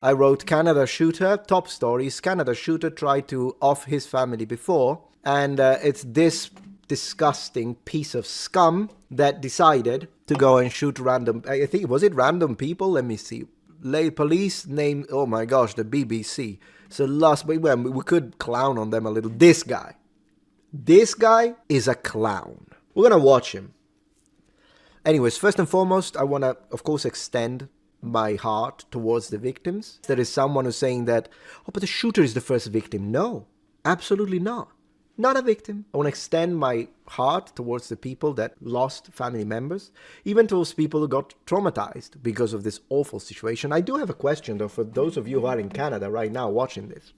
I wrote Canada shooter, top stories. Canada shooter tried to off his family before, and it's this disgusting piece of scum that decided to go and shoot random. I think was it random people? Let me see. Police name. Oh my gosh, the BBC. So last week we could clown on them a little. This guy is a clown. We're gonna watch him. Anyways, first and foremost, I wanna, of course, extend my heart towards the victims. There is someone who's saying that, oh, but the shooter is the first victim. No, absolutely not. Not a victim. I want to extend my heart towards the people that lost family members, even towards people who got traumatized because of this awful situation. I do have a question, though, for those of you who are in Canada right now watching this.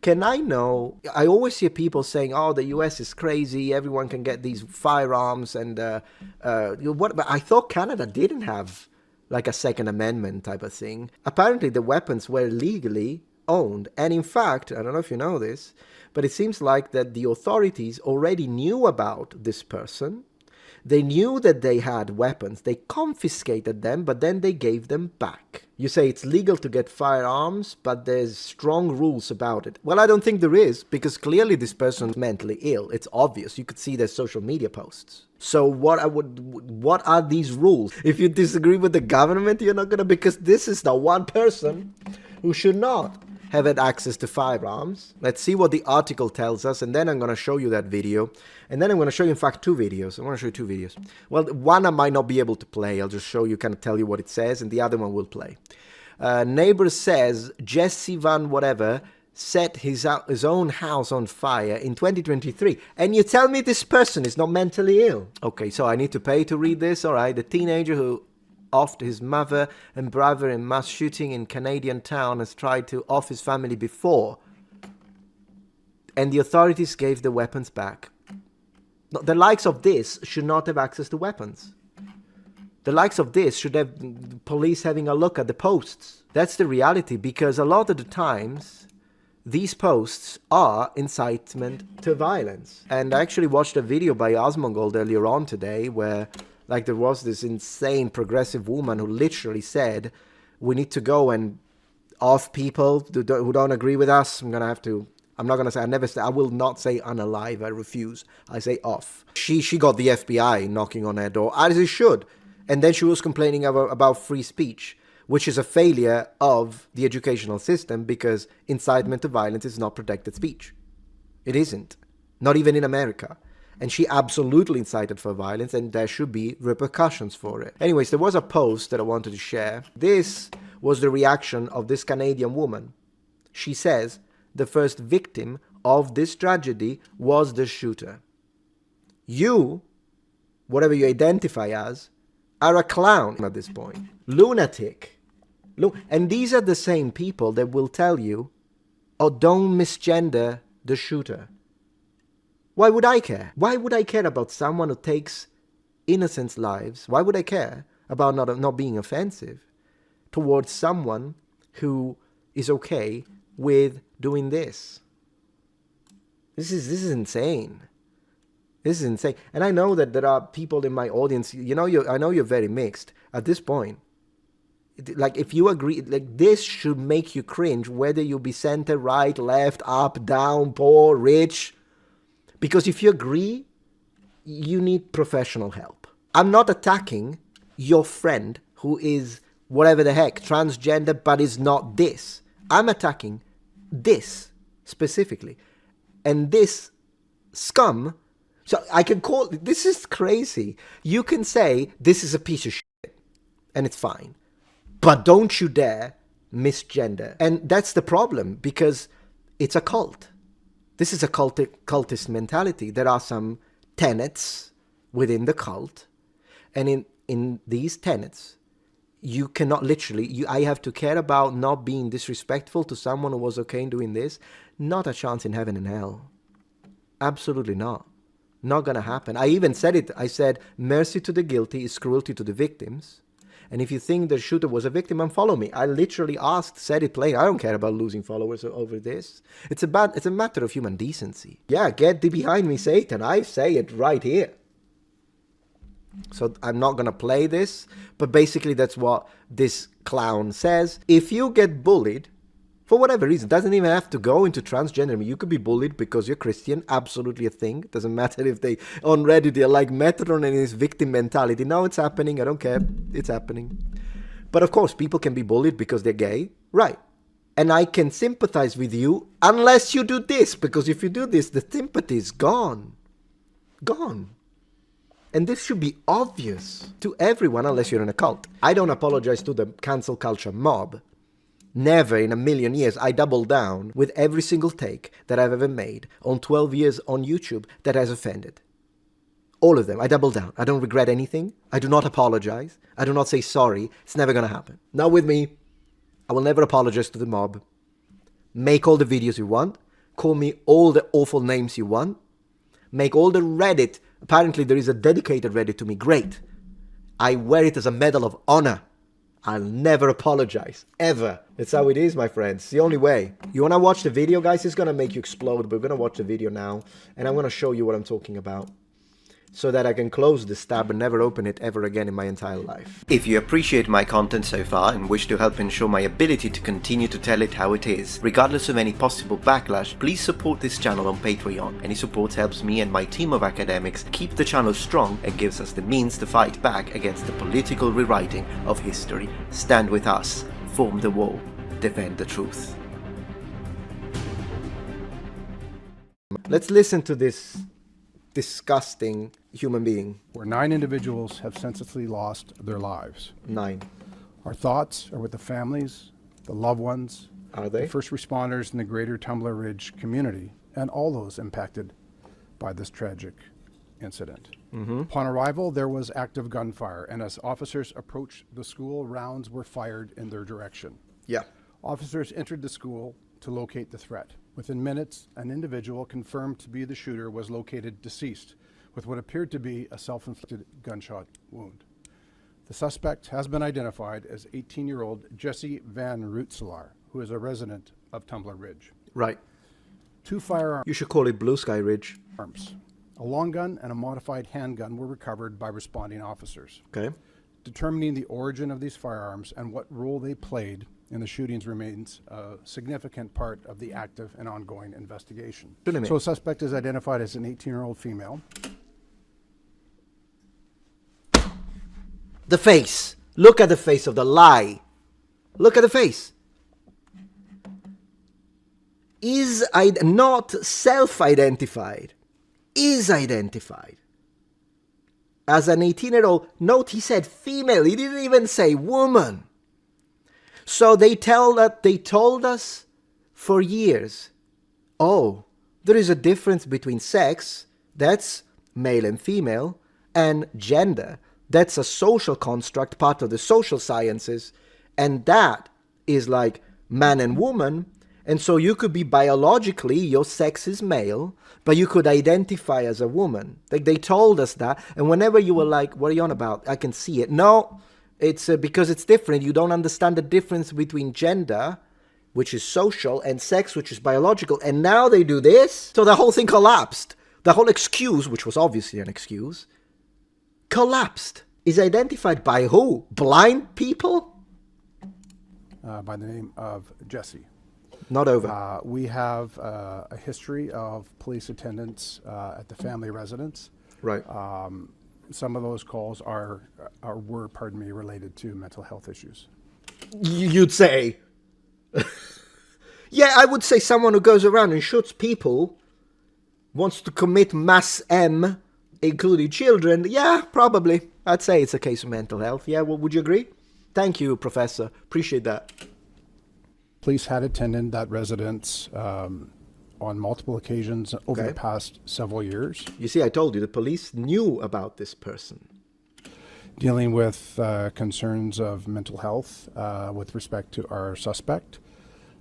Can I know? I always hear people saying, "Oh, the U.S. is crazy. Everyone can get these firearms." And what? But I thought Canada didn't have like a Second Amendment type of thing. Apparently, the weapons were legally owned, and in fact, I don't know if you know this, but it seems like that the authorities already knew about this person. They knew that they had weapons. They confiscated them, but then they gave them back. You say it's legal to get firearms, but there's strong rules about it. Well, I don't think there is, because clearly this person's mentally ill. It's obvious. You could see their social media posts. So what are these rules? If you disagree with the government, you're not gonna, because this is the one person who should not have had access to firearms. Let's see what the article tells us, and then I'm going to show you that video. And then I'm going to show you, in fact, two videos. I want to show you two videos. Well, one I might not be able to play. I'll just show you, kind of tell you what it says, and the other one will play. Neighbor says Jesse Van whatever set his own house on fire in 2023. And you tell me this person is not mentally ill. Okay, so I need to pay to read this. All right, the teenager who offed his mother and brother in mass shooting in Canadian town has tried to off his family before, and the authorities gave the weapons back. The likes of this should not have access to weapons. The likes of this should have police having a look at the posts. That's the reality, because a lot of the times these posts are incitement to violence. And I actually watched a video by Osmongold earlier on today where there was this insane progressive woman who literally said, we need to go and off people who don't agree with us. I will not say unalive, I refuse. I say off. She got the FBI knocking on her door, as it should. And then she was complaining about free speech, which is a failure of the educational system, because incitement to violence is not protected speech. It isn't. Not even in America. And she absolutely incited for violence, and there should be repercussions for it. Anyways, there was a post that I wanted to share. This was the reaction of this Canadian woman. She says the first victim of this tragedy was the shooter. You, whatever you identify as, are a clown at this point. Lunatic. And these are the same people that will tell you, oh, don't misgender the shooter. Why would I care? Why would I care about someone who takes innocent lives? Why would I care about not being offensive towards someone who is okay with doing this? This is insane. This is insane. And I know that there are people in my audience, I know you're very mixed at this point. If you agree, this should make you cringe, whether you be center, right, left, up, down, poor, rich. Because if you agree, you need professional help. I'm not attacking your friend who is whatever the heck, transgender, but is not this. I'm attacking this specifically. And this scum, so I can call, this is crazy. You can say this is a piece of shit, and it's fine. But don't you dare misgender. And that's the problem, because it's a cult. This is a cultist mentality. There are some tenets within the cult, and in these tenets, you cannot I have to care about not being disrespectful to someone who was okay in doing this. Not a chance in heaven and hell. Absolutely not. Not gonna happen. I even said it. I said, mercy to the guilty is cruelty to the victims. And if you think the shooter was a victim, unfollow me. I literally said it plain. I don't care about losing followers over this. It's a matter of human decency. Yeah, get thee behind me, Satan. I say it right here. So I'm not going to play this, but basically that's what this clown says. If you get bullied, for whatever reason, doesn't even have to go into transgender. You could be bullied because you're Christian, absolutely a thing. Doesn't matter if they, on Reddit, they're like Metron and his victim mentality. No, it's happening, I don't care, it's happening. But of course, people can be bullied because they're gay, right? And I can sympathize with you unless you do this, because if you do this, the sympathy is gone. Gone. And this should be obvious to everyone unless you're in a cult. I don't apologize to the cancel culture mob. Never in a million years. I double down with every single take that I've ever made on 12 years on YouTube that has offended. All of them. I double down. I don't regret anything. I do not apologize. I do not say sorry. It's never going to happen. Not with me. I will never apologize to the mob. Make all the videos you want. Call me all the awful names you want. Make all the Reddit. Apparently there is a dedicated Reddit to me. Great. I wear it as a medal of honor. I'll never apologize. Ever. It's how it is, my friends. It's the only way. You want to watch the video, guys? It's going to make you explode. But we're going to watch the video now. And I'm going to show you what I'm talking about, so that I can close this tab and never open it ever again in my entire life. If you appreciate my content so far and wish to help ensure my ability to continue to tell it how it is, regardless of any possible backlash, please support this channel on Patreon. Any support helps me and my team of academics keep the channel strong and gives us the means to fight back against the political rewriting of history. Stand with us, form the wall, defend the truth. Let's listen to this disgusting human being. Where 9 individuals have senselessly lost their lives. 9. Our thoughts are with the families, the loved ones, Are they? the first responders in the greater Tumbler Ridge community, and all those impacted by this tragic incident. Upon arrival, there was active gunfire, and as officers approached the school, rounds were fired in their direction. Yeah. Officers entered the school to locate the threat. Within minutes, an individual confirmed to be the shooter was located deceased with what appeared to be a self-inflicted gunshot wound. The suspect has been identified as 18-year-old Jesse Van Rootselaar, who is a resident of Tumbler Ridge. Right. 2 firearms, You should call it Blue Sky Ridge. a long gun and a modified handgun were recovered by responding officers. Okay. Determining the origin of these firearms and what role they played in the shootings remains a significant part of the active and ongoing investigation. So a suspect is identified as an 18-year-old female. The face. Look at the face of the lie. Look at the face. Is not self-identified. Is identified. As an 18-year-old, note he said female. He didn't even say woman. So they told us for years, oh, there is a difference between sex, that's male and female, and gender. That's a social construct, part of the social sciences, and that is like man and woman. And so you could be biologically, your sex is male, but you could identify as a woman. Like they told us that, and whenever you were like, what are you on about? I can see it. No, it's because it's different. You don't understand the difference between gender, which is social, and sex, which is biological. And now they do this. So the whole thing collapsed. The whole excuse, which was obviously an excuse, collapsed. Is identified by who? Blind people? By the name of Jesse. Not over. We have a history of police attendance at the family residence. Right. Some of those calls were related to mental health issues. You'd say. Yeah, I would say someone who goes around and shoots people wants to commit mass M, including children. Yeah, probably. I'd say it's a case of mental health. Yeah, well, would you agree? Thank you, Professor. Appreciate that. Police had attended that residence on multiple occasions over the past several years. You see, I told you, the police knew about this person. Dealing with concerns of mental health with respect to our suspect.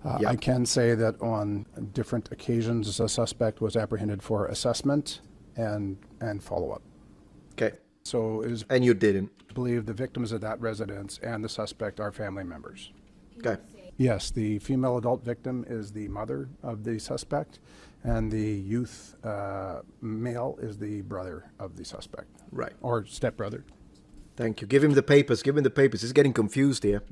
I can say that on different occasions, a suspect was apprehended for assessment and follow-up. Okay. So it is And you didn't. believed the victims of that residence and the suspect are family members. Okay. Yes, the female adult victim is the mother of the suspect, and the youth male is the brother of the suspect. Right. Or stepbrother. Thank you. Give him the papers. Give him the papers. He's getting confused here.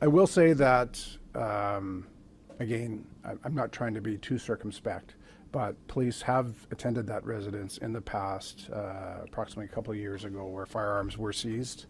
I will say that, again, I'm not trying to be too circumspect, but police have attended that residence in the past, approximately a couple of years ago, where firearms were seized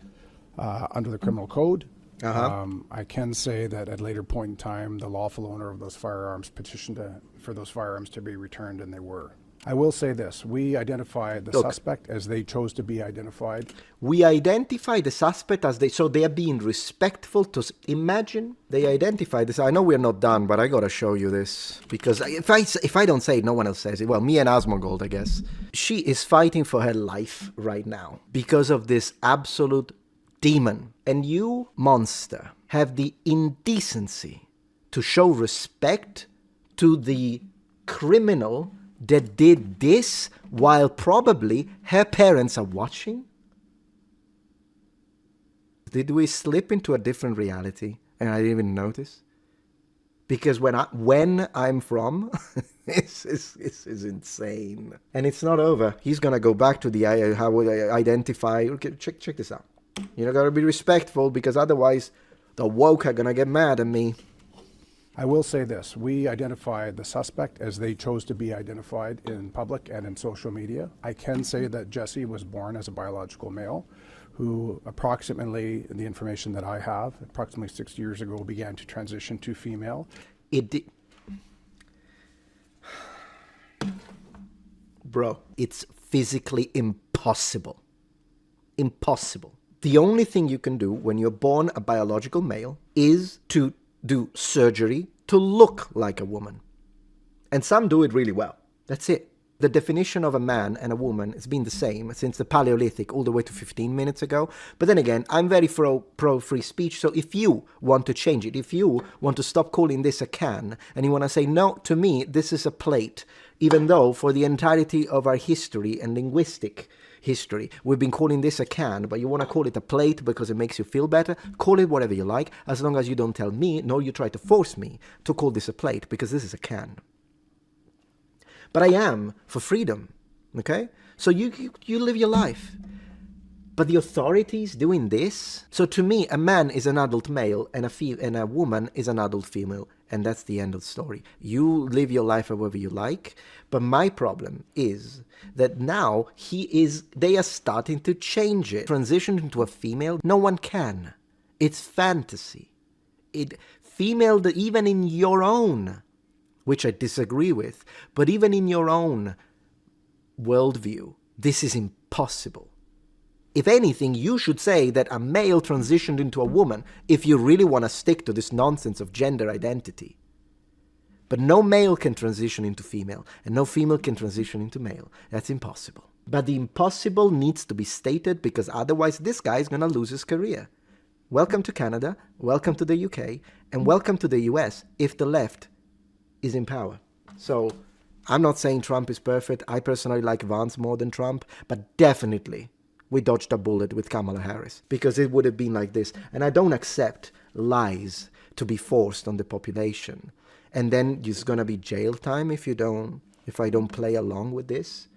under the criminal code. I can say that at a later point in time, the lawful owner of those firearms petitioned for those firearms to be returned, and they were. I will say this. We identified the suspect as they chose to be identified. We identify the suspect as so they are being respectful to, imagine they identify this. I know we're not done, but I gotta show you this. Because if I don't say it, no one else says it. Well, me and Asmongold, I guess. She is fighting for her life right now because of this absolute demon. And you, monster, have the indecency to show respect to the criminal that did this while probably her parents are watching? Did we slip into a different reality and I didn't even notice? Because when I'm from, this is insane. And it's not over. He's going to go back to the how would I identify. Okay, check this out. You got to be respectful, because otherwise the woke are going to get mad at me. I will say this. We identified the suspect as they chose to be identified in public and in social media. I can say that Jesse was born as a biological male who approximately, the information that I have, approximately 6 years ago began to transition to female. Bro, it's physically impossible. Impossible. The only thing you can do when you're born a biological male is to do surgery to look like a woman. And some do it really well. That's it. The definition of a man and a woman has been the same since the Paleolithic all the way to 15 minutes ago. But then again, I'm very pro free speech. So if you want to change it, if you want to stop calling this a can, and you want to say, no, to me, this is a plate, even though for the entirety of our history and linguistic history, we've been calling this a can, but you want to call it a plate because it makes you feel better, call it whatever you like, as long as you don't tell me, nor you try to force me to call this a plate, because this is a can. But I am for freedom, okay? So you live your life. But the authorities doing this? So to me, a man is an adult male and a woman is an adult female. And that's the end of the story. You live your life however you like. But my problem is that now they are starting to change it. Transition into a female, no one can. It's fantasy. Female, even in your own, which I disagree with, but even in your own worldview, this is impossible. If anything, you should say that a male transitioned into a woman if you really want to stick to this nonsense of gender identity. But no male can transition into female, and no female can transition into male. That's impossible. But the impossible needs to be stated, because otherwise this guy is going to lose his career. Welcome to Canada, welcome to the UK, and welcome to the US if the left is in power. So I'm not saying Trump is perfect. I personally like Vance more than Trump, but definitely we dodged a bullet with Kamala Harris, because it would have been like this. And I don't accept lies to be forced on the population. And then there's going to be jail time if I don't play along with this.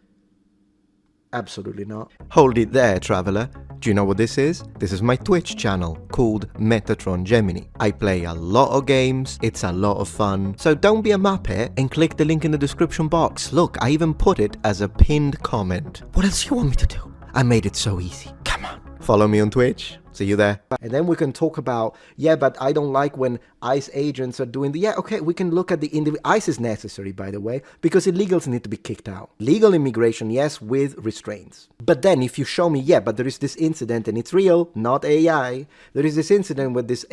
Absolutely not. Hold it there, traveler. Do you know what this is? This is my Twitch channel called Metatron Gemini. I play a lot of games. It's a lot of fun. So don't be a muppet and click the link in the description box. Look, I even put it as a pinned comment. What else do you want me to do? I made it so easy. Come on. Follow me on Twitch. See you there. And then we can talk about, but I don't like when ICE agents are doing okay, we can look at the individual. ICE is necessary, by the way, because illegals need to be kicked out. Legal immigration, yes, with restraints. But then if you show me, but there is this incident and it's real, not AI. There is this incident where this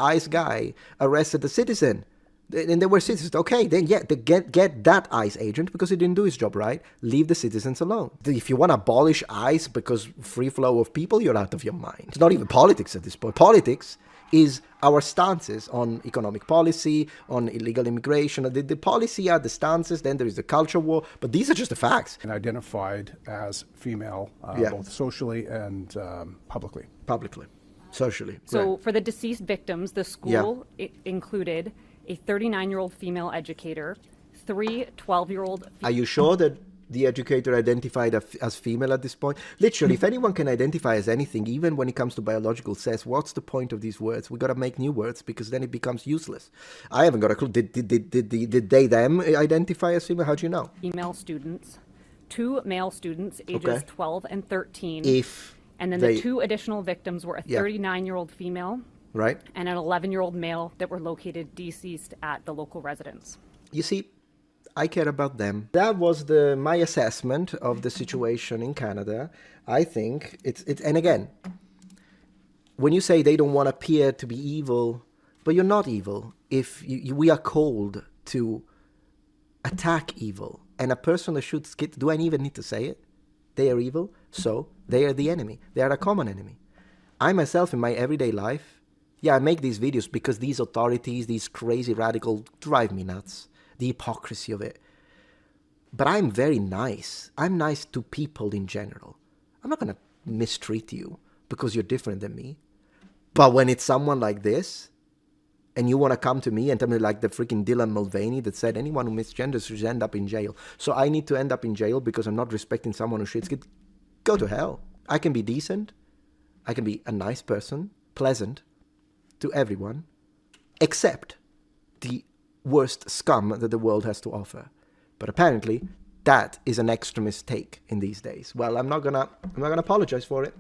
ICE guy arrested a citizen. And they were citizens. Okay, then get that ICE agent because he didn't do his job right. Leave the citizens alone. If you want to abolish ICE because free flow of people, you're out of your mind. It's not even politics at this point. Politics is our stances on economic policy, on illegal immigration. The policy are the stances, then there is the culture war, but these are just the facts. And identified as female, both socially and publicly. Publicly. Socially. So right. for the deceased victims, the school included a 39-year-old female educator, 3 12-year-old. Are you sure that the educator identified as female at this point? Literally, if anyone can identify as anything, even when it comes to biological sex, what's the point of these words? We got to make new words because then it becomes useless. I haven't got a clue. Did they them identify as female? How do you know? Female students, 2 male students ages Okay. 12 and 13. If And then they, the 2 additional victims were a Yeah. 39-year-old female right? and an 11-year-old male that were located deceased at the local residence. You see, I care about them. That was my assessment of the situation in Canada. I think it's and again, when you say they don't want to appear to be evil, but you're not evil. If we are called to attack evil, and a person that shoots kids, do I even need to say it? They are evil, so they are the enemy. They are a common enemy. I myself, in my everyday life, I make these videos because these authorities, these crazy radical, drive me nuts. The hypocrisy of it. But I'm very nice. I'm nice to people in general. I'm not going to mistreat you because you're different than me. But when it's someone like this, and you want to come to me and tell me like the freaking Dylan Mulvaney that said anyone who misgenders should end up in jail. So I need to end up in jail because I'm not respecting someone who shits kids. Go to hell. I can be decent. I can be a nice person, pleasant to everyone, except the worst scum that the world has to offer. But apparently, that is an extremist take in these days. Well, I'm not gonna apologize for it.